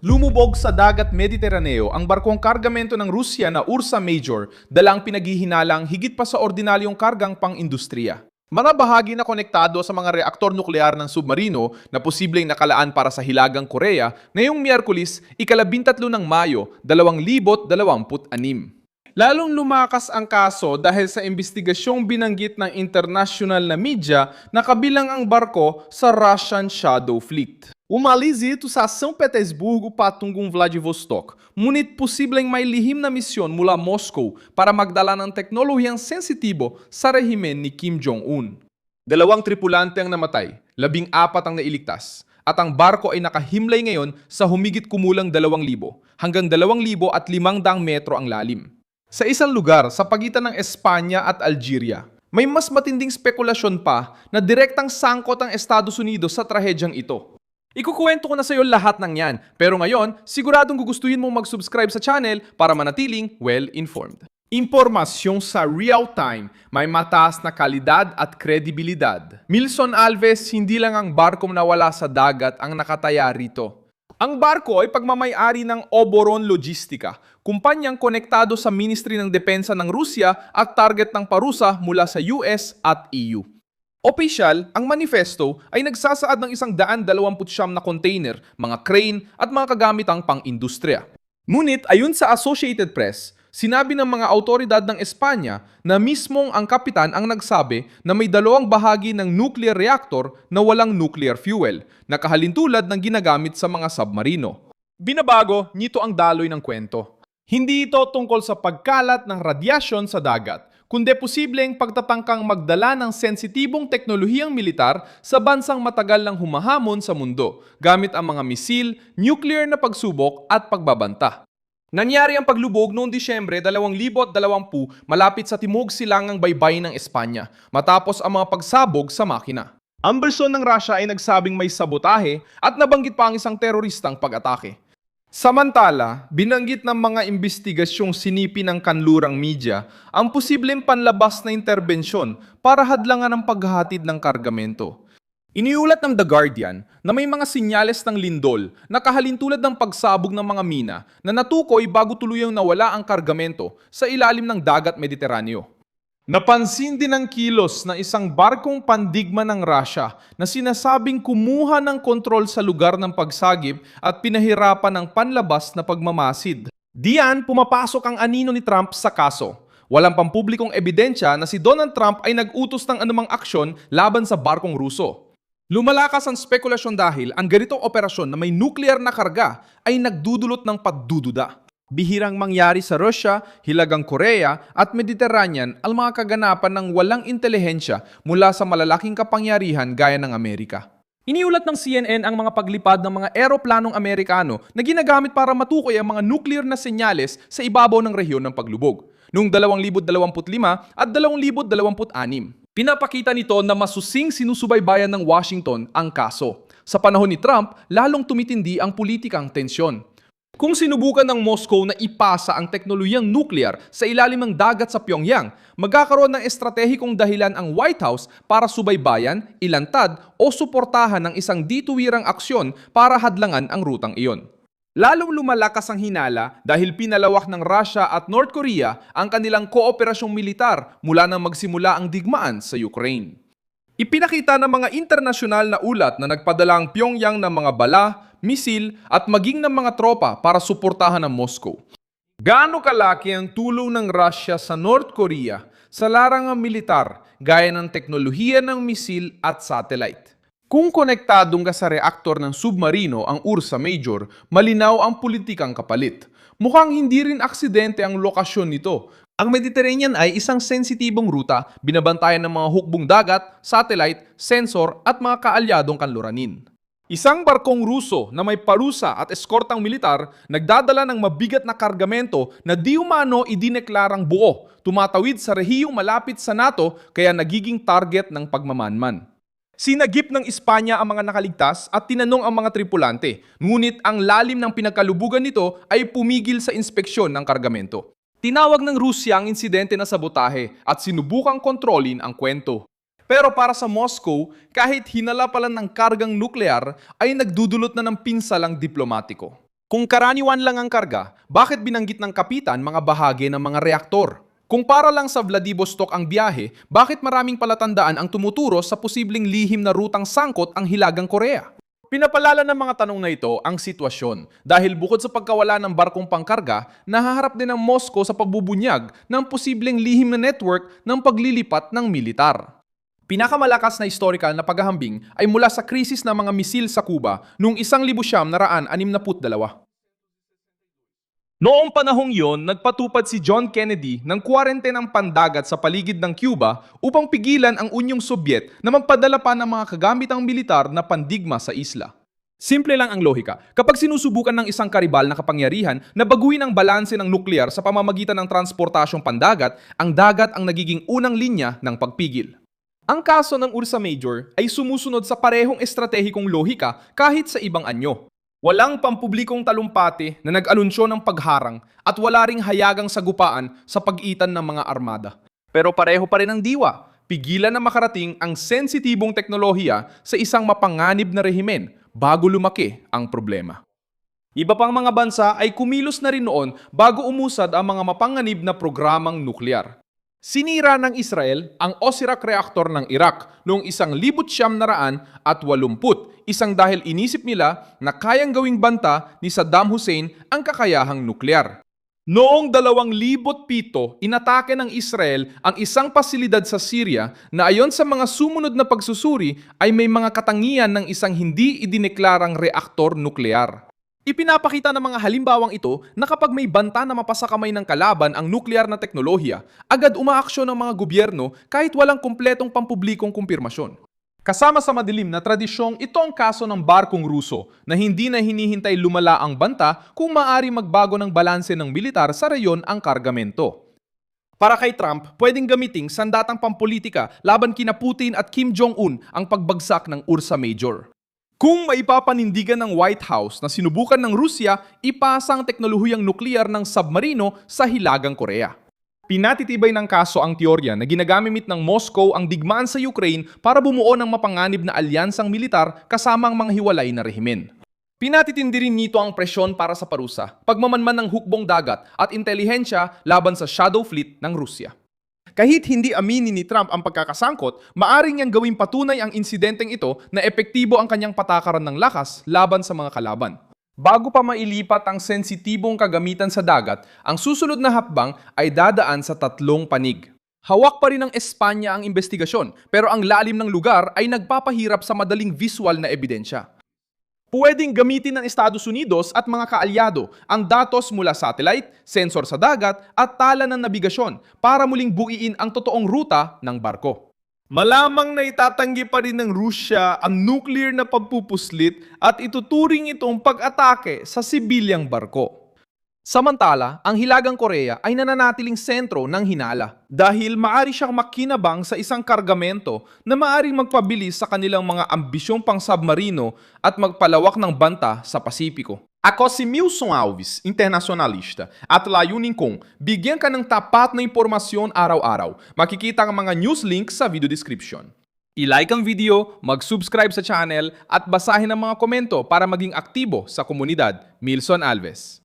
Lumubog sa dagat Mediteraneo ang barkong kargamento ng Rusya na Ursa Major, dalang pinaghihinalang higit pa sa ordinaryong kargang pang-industriya. Mga bahagi na konektado sa mga reaktor nuklear ng submarino na posibleng nakalaan para sa Hilagang Korea ngayong Miyerkules, ika-13 ng Mayo, 2026. Lalong lumakas ang kaso dahil sa imbestigasyong binanggit ng international na media na kabilang ang barko sa Russian Shadow Fleet. Umalis ito sa São Petersburgo patungong Vladivostok, ngunit posibleng may lihim na misyon mula Moscow para magdala ng teknolohiyang sensitibo sa rehimen ni Kim Jong-un. 2 tripulante ang namatay, 14 ang nailigtas, at ang barko ay nakahimlay ngayon sa humigit kumulang 2,000 hanggang 2,500 metro ang lalim. Sa isang lugar sa pagitan ng Espanya at Algeria, may mas matinding spekulasyon pa na direktang sangkot ang Estados Unidos sa trahedyang ito. Ikukuwento ko na sa iyo lahat ng yan, pero ngayon, siguradong gugustuhin mong mag-subscribe sa channel para manatiling well-informed. Impormasyon sa real time, may mataas na kalidad at kredibilidad. Milson Alves, hindi lang ang barkong nawala sa dagat ang nakataya rito. Ang barko ay pagmamay-ari ng Oboron Logistica, kumpanyang konektado sa Ministry ng Depensa ng Rusya at target ng parusa mula sa US at EU. Opisyal, ang manifesto ay nagsasaad ng 129 na container, mga crane at mga kagamitang pang-industriya. Ngunit ayon sa Associated Press, sinabi ng mga autoridad ng Espanya na mismong ang kapitan ang nagsabi na may 2 bahagi ng nuclear reactor na walang nuclear fuel, na kahalintulad ng ginagamit sa mga submarino. Binabago nito ang daloy ng kwento. Hindi ito tungkol sa pagkalat ng radyasyon sa dagat, kundi posibleng pagtatangkang magdala ng sensitibong teknolohiyang militar sa bansang matagal nang humahamon sa mundo, gamit ang mga misil, nuclear na pagsubok at pagbabanta. Nangyari ang paglubog noong Disyembre 2020 malapit sa timog silangang baybayin ng Espanya, matapos ang mga pagsabog sa makina. Ang bersyon ng Russia ay nagsabing may sabotahe at nabanggit pa ang isang teroristang pag-atake. Samantala, binanggit ng mga imbestigasyong sinipi ng kanlurang media ang posibleng panlabas na interbensyon para hadlangan ang paghahatid ng kargamento. Iniulat ng The Guardian na may mga sinyales ng lindol na kahalintulad ng pagsabog ng mga mina na natukoy bago tuluyang nawala ang kargamento sa ilalim ng dagat Mediteraneo. Napansin din ang kilos ng isang barkong pandigma ng Russia na sinasabing kumuha ng kontrol sa lugar ng pagsagip at pinahirapan ng panlabas na pagmamasid. Diyan pumapasok ang anino ni Trump sa kaso. Walang pampublikong ebidensya na si Donald Trump ay nag-utos ng anumang aksyon laban sa barkong Ruso. Lumalakas ang spekulasyon dahil ang ganitong operasyon na may nuclear na karga ay nagdudulot ng pagdududa. Bihirang mangyari sa Russia, Hilagang Korea at Mediterranean ang mga kaganapan ng walang intelihensya mula sa malalaking kapangyarihan gaya ng Amerika. Iniulat ng CNN ang mga paglipad ng mga eroplanong Amerikano na ginagamit para matukoy ang mga nuclear na senyales sa ibabaw ng rehiyon ng paglubog. Noong 2025 at 2026, pinapakita nito na masusing sinusubaybayan ng Washington ang kaso. Sa panahon ni Trump, lalong tumitindi ang politikang tensyon. Kung sinubukan ng Moscow na ipasa ang teknolohiyang nuclear sa ilalim ng dagat sa Pyongyang, magkakaroon ng estratehikong dahilan ang White House para subaybayan, ilantad o suportahan ng isang dituwirang aksyon para hadlangan ang rutang iyon. Lalong lumalakas ang hinala dahil pinalawak ng Russia at North Korea ang kanilang kooperasyong militar mula nang magsimula ang digmaan sa Ukraine. Ipinakita ng mga internasyonal na ulat na nagpadala ang Pyongyang ng mga bala, misil at maging ng mga tropa para suportahan ang Moscow. Gaano kalaki ang tulong ng Russia sa North Korea sa larangang militar gaya ng teknolohiya ng misil at satellite? Kung konektadong ka sa reaktor ng submarino ang Ursa Major, malinaw ang politikang kapalit. Mukhang hindi rin aksidente ang lokasyon nito. Ang Mediterranean ay isang sensitibong ruta, binabantayan ng mga hukbong dagat, satellite, sensor at mga kaalyadong kanluranin. Isang barkong Ruso na may parusa at eskortang militar nagdadala ng mabigat na kargamento na di umano idineklarang buo, tumatawid sa rehiyong malapit sa NATO kaya nagiging target ng pagmamanman. Sinagip ng Espanya ang mga nakaligtas at tinanong ang mga tripulante, ngunit ang lalim ng pinagkalubugan nito ay pumigil sa inspeksyon ng kargamento. Tinawag ng Rusya ang insidente na sabotahe at sinubukang kontrolin ang kwento. Pero para sa Moscow, kahit hinala pa lang ng kargang nuklear, ay nagdudulot na ng pinsalang diplomatiko. Kung karaniwan lang ang karga, bakit binanggit ng kapitan mga bahagi ng mga reaktor? Kung para lang sa Vladivostok ang biyahe, bakit maraming palatandaan ang tumuturo sa posibleng lihim na rutang sangkot ang Hilagang Korea? Pinapalala ng mga tanong na ito ang sitwasyon dahil bukod sa pagkawala ng barkong pangkarga, nahaharap din ang Moscow sa pagbubunyag ng posibleng lihim na network ng paglilipat ng militar. Pinakamalakas na historical na paghahambing ay mula sa krisis ng mga misil sa Cuba noong 1962. Noong panahong yon, nagpatupad si John Kennedy ng kwarentenang pandagat sa paligid ng Cuba upang pigilan ang Unyong Sobyet na magpadala pa ng mga kagamitang militar na pandigma sa isla. Simple lang ang lohika. Kapag sinusubukan ng isang karibal na kapangyarihan na baguhin ang balanse ng nuklear sa pamamagitan ng transportasyong pandagat, ang dagat ang nagiging unang linya ng pagpigil. Ang kaso ng Ursa Major ay sumusunod sa parehong estratehikong lohika kahit sa ibang anyo. Walang pampublikong talumpati na nag-anunsyo ng pagharang at wala ring hayagang sagupaan sa pagitan ng mga armada. Pero pareho pa rin ang diwa, pigilan na makarating ang sensitibong teknolohiya sa isang mapanganib na rehimen bago lumaki ang problema. Iba pang mga bansa ay kumilos na rin noon bago umusad ang mga mapanganib na programang nuklear. Sinira ng Israel ang Osirak reactor ng Iraq noong 1980, isang dahil inisip nila na kayang gawing banta ni Saddam Hussein ang kakayahang nuklear. Noong 2007, inatake ng Israel ang isang pasilidad sa Syria na ayon sa mga sumunod na pagsusuri ay may mga katangian ng isang hindi idineklarang reaktor nuklear. Ipinapakita ng mga halimbawang ito na kapag may banta na mapasakamay ng kalaban ang nuklear na teknolohiya, agad umaaksyon ng mga gobyerno kahit walang kumpletong pampublikong kumpirmasyon. Kasama sa madilim na tradisyong, ito ang kaso ng barkong Ruso na hindi na hinihintay lumala ang banta kung maaari magbago ng balanse ng militar sa reyon ang kargamento. Para kay Trump, pwedeng gamiting sandatang pampolitika laban kina Putin at Kim Jong-un ang pagbagsak ng Ursa Major. Kung maipapanindigan ng White House na sinubukan ng Rusya ipasa ang teknolohiyang nuklear ng submarino sa Hilagang Korea. Pinatitibay ng kaso ang teorya na ginagamit ng Moscow ang digmaan sa Ukraine para bumuo ng mapanganib na alyansang militar kasama ang mga hiwalay na rehimen. Pinatitindi rin nito ang presyon para sa parusa, pagmamanman ng hukbong dagat at intelihensya laban sa shadow fleet ng Rusya. Kahit hindi aminin ni Trump ang pagkakasangkot, maaari niyang gawing patunay ang insidenteng ito na epektibo ang kanyang patakaran ng lakas laban sa mga kalaban. Bago pa mailipat ang sensitibong kagamitan sa dagat, ang susunod na hakbang ay dadaan sa 3 panig. Hawak pa rin ng Espanya ang investigasyon, pero ang lalim ng lugar ay nagpapahirap sa madaling visual na ebidensya. Pwedeng gamitin ng Estados Unidos at mga kaalyado ang datos mula satellite, sensor sa dagat at tala ng nabigasyon para muling buiin ang totoong ruta ng barko. Malamang na itatanggi pa rin ng Rusya ang nuclear na pagpupuslit at ituturing itong pag-atake sa sibilyang barko. Samantala, ang Hilagang Korea ay nananatiling sentro ng hinala dahil maari siyang makinabang sa isang kargamento na maaring magpabilis sa kanilang mga ambisyong pang-submarino at magpalawak ng banta sa Pasipiko. Ako si Milson Alves, internacionalista, at layunin kong bigyan ka ng tapat na impormasyon araw-araw. Makikita ang mga news links sa video description. I-like ang video, mag-subscribe sa channel at basahin ang mga komento para maging aktibo sa komunidad. Milson Alves.